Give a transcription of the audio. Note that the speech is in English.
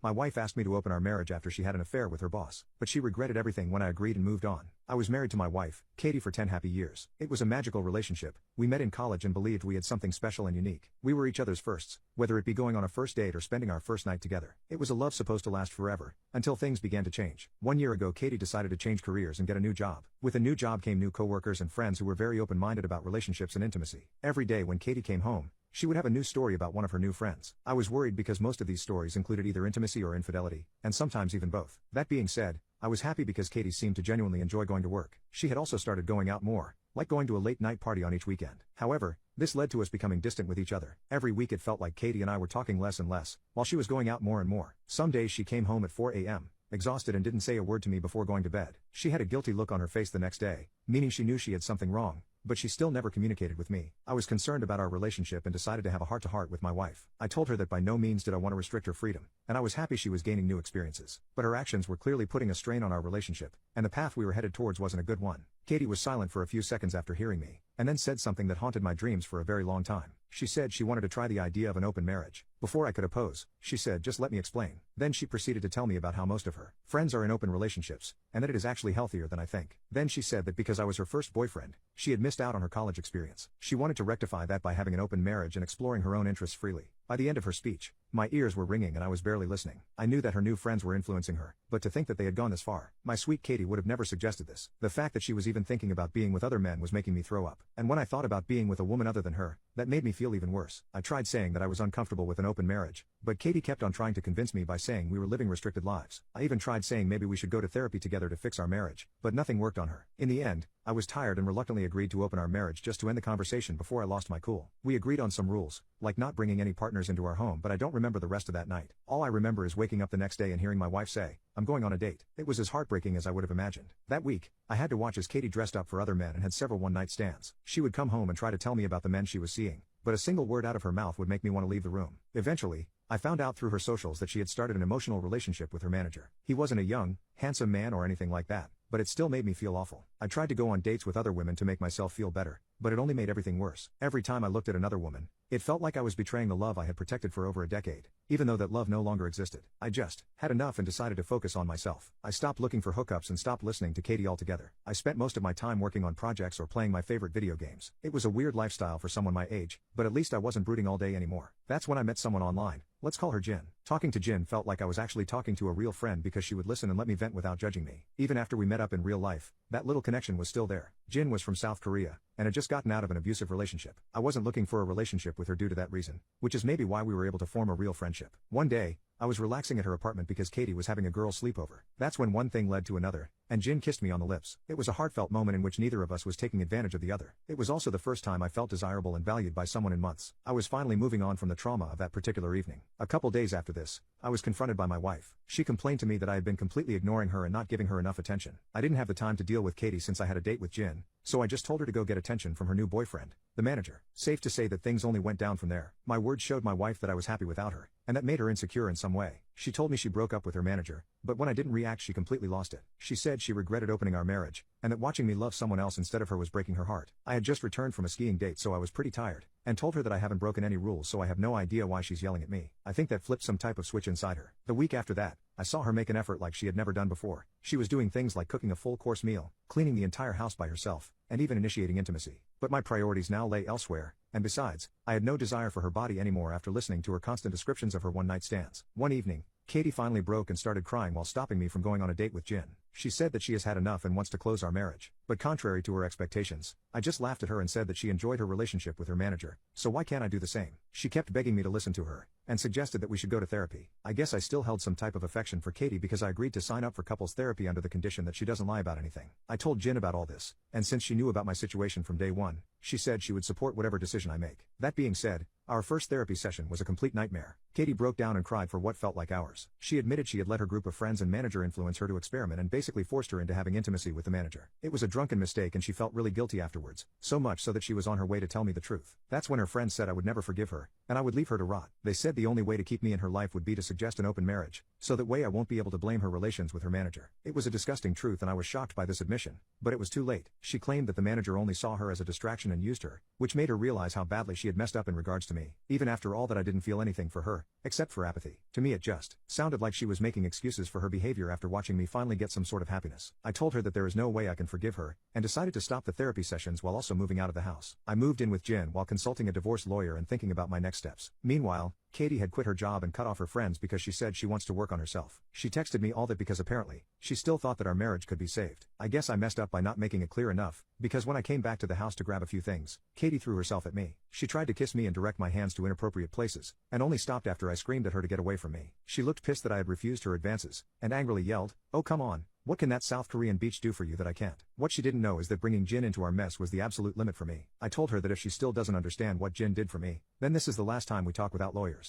My wife asked me to open our marriage after she had an affair with her boss, but she regretted everything when I agreed and moved on. I was married to my wife, Katie, for 10 happy years. It was a magical relationship. We met in college and believed we had something special and unique. We were each other's firsts, whether it be going on a first date or spending our first night together. It was a love supposed to last forever, until things began to change. 1 year ago, Katie decided to change careers and get a new job. With a new job came new coworkers and friends who were very open-minded about relationships and intimacy. Every day when Katie came home, she would have a new story about one of her new friends. I was worried because most of these stories included either intimacy or infidelity, and sometimes even both. That being said, I was happy because Katie seemed to genuinely enjoy going to work. She had also started going out more, like going to a late-night party on each weekend. However, this led to us becoming distant with each other. Every week it felt like Katie and I were talking less and less, while she was going out more and more. Some days she came home at 4 a.m., exhausted, and didn't say a word to me before going to bed. She had a guilty look on her face the next day, meaning she knew she had something wrong, but she still never communicated with me. I was concerned about our relationship and decided to have a heart-to-heart with my wife. I told her that by no means did I want to restrict her freedom, and I was happy she was gaining new experiences. But her actions were clearly putting a strain on our relationship, and the path we were headed towards wasn't a good one. Katie was silent for a few seconds after hearing me, and then said something that haunted my dreams for a very long time. She said she wanted to try the idea of an open marriage. Before I could oppose, she said, "Just let me explain." Then she proceeded to tell me about how most of her friends are in open relationships, and that it is actually healthier than I think. Then she said that because I was her first boyfriend, she had missed out on her college experience. She wanted to rectify that by having an open marriage and exploring her own interests freely. By the end of her speech, my ears were ringing and I was barely listening. I knew that her new friends were influencing her, but to think that they had gone this far. My sweet Katie would have never suggested this. The fact that she was even thinking about being with other men was making me throw up. And when I thought about being with a woman other than her, that made me feel even worse. I tried saying that I was uncomfortable with an open marriage, but Katie kept on trying to convince me by saying we were living restricted lives. I even tried saying maybe we should go to therapy together to fix our marriage, but nothing worked on her. In the end, I was tired and reluctantly agreed to open our marriage just to end the conversation before I lost my cool. We agreed on some rules, like not bringing any partners into our home, but I don't remember the rest of that night. All I remember is waking up the next day and hearing my wife say, "I'm going on a date." It was as heartbreaking as I would have imagined. That week, I had to watch as Katie dressed up for other men and had several one-night stands. She would come home and try to tell me about the men she was seeing, but a single word out of her mouth would make me want to leave the room. Eventually, I found out through her socials that she had started an emotional relationship with her manager. He wasn't a young, handsome man or anything like that, but it still made me feel awful. I tried to go on dates with other women to make myself feel better, but it only made everything worse. Every time I looked at another woman, it felt like I was betraying the love I had protected for over a decade, even though that love no longer existed. I just had enough and decided to focus on myself. I stopped looking for hookups and stopped listening to Katie altogether. I spent most of my time working on projects or playing my favorite video games. It was a weird lifestyle for someone my age, but at least I wasn't brooding all day anymore. That's when I met someone online. Let's call her Jin. Talking to Jin felt like I was actually talking to a real friend because she would listen and let me vent without judging me. Even after we met up in real life, that little connection was still there. Jin was from South Korea, and had just gotten out of an abusive relationship. I wasn't looking for a relationship with her due to that reason, which is maybe why we were able to form a real friendship. One day, I was relaxing at her apartment because Katie was having a girl sleepover. That's when one thing led to another, and Jin kissed me on the lips. It was a heartfelt moment in which neither of us was taking advantage of the other. It was also the first time I felt desirable and valued by someone in months. I was finally moving on from the trauma of that particular evening. A couple days after this, I was confronted by my wife. She complained to me that I had been completely ignoring her and not giving her enough attention. I didn't have the time to deal with Katie since I had a date with Jin, so I just told her to go get attention from her new boyfriend, the manager. Safe to say that things only went down from there. My words showed my wife that I was happy without her, and that made her insecure in some way. She told me she broke up with her manager, but when I didn't react she completely lost it. She said she regretted opening our marriage, and that watching me love someone else instead of her was breaking her heart. I had just returned from a skiing date so I was pretty tired, and told her that I haven't broken any rules so I have no idea why she's yelling at me. I think that flipped some type of switch inside her. The week after that, I saw her make an effort like she had never done before. She was doing things like cooking a full-course meal, cleaning the entire house by herself, and even initiating intimacy. But my priorities now lay elsewhere, and besides, I had no desire for her body anymore after listening to her constant descriptions of her one-night stands. One evening, Katie finally broke and started crying while stopping me from going on a date with Jin. She said that she has had enough and wants to close our marriage. But contrary to her expectations, I just laughed at her and said that she enjoyed her relationship with her manager, so why can't I do the same? She kept begging me to listen to her, and suggested that we should go to therapy. I guess I still held some type of affection for Katie because I agreed to sign up for couples therapy under the condition that she doesn't lie about anything. I told Jin about all this, and since she knew about my situation from day one, she said she would support whatever decision I make. That being said, our first therapy session was a complete nightmare. Katie broke down and cried for what felt like hours. She admitted she had let her group of friends and manager influence her to experiment and basically forced her into having intimacy with the manager. It was a drunken mistake and she felt really guilty afterwards, so much so that she was on her way to tell me the truth. That's when her friends said I would never forgive her, and I would leave her to rot. They said the only way to keep me in her life would be to suggest an open marriage, so that way I won't be able to blame her relations with her manager. It was a disgusting truth and I was shocked by this admission, but it was too late. She claimed that the manager only saw her as a distraction and used her, which made her realize how badly she had messed up in regards to me. Even after all that, I didn't feel anything for her, except for apathy. To me it just sounded like she was making excuses for her behavior after watching me finally get some sort of happiness. I told her that there is no way I can forgive her, and decided to stop the therapy sessions while also moving out of the house. I moved in with Jin while consulting a divorce lawyer and thinking about my next steps. Meanwhile, Katie had quit her job and cut off her friends because she said she wants to work on herself. She texted me all that because apparently, she still thought that our marriage could be saved. I guess I messed up by not making it clear enough, because when I came back to the house to grab a few things, Katie threw herself at me. She tried to kiss me and direct my hands to inappropriate places, and only stopped after I screamed at her to get away from me. She looked pissed that I had refused her advances, and angrily yelled, "Oh come on, what can that South Korean beach do for you that I can't?" What she didn't know is that bringing Jin into our mess was the absolute limit for me. I told her that if she still doesn't understand what Jin did for me, then this is the last time we talk without lawyers.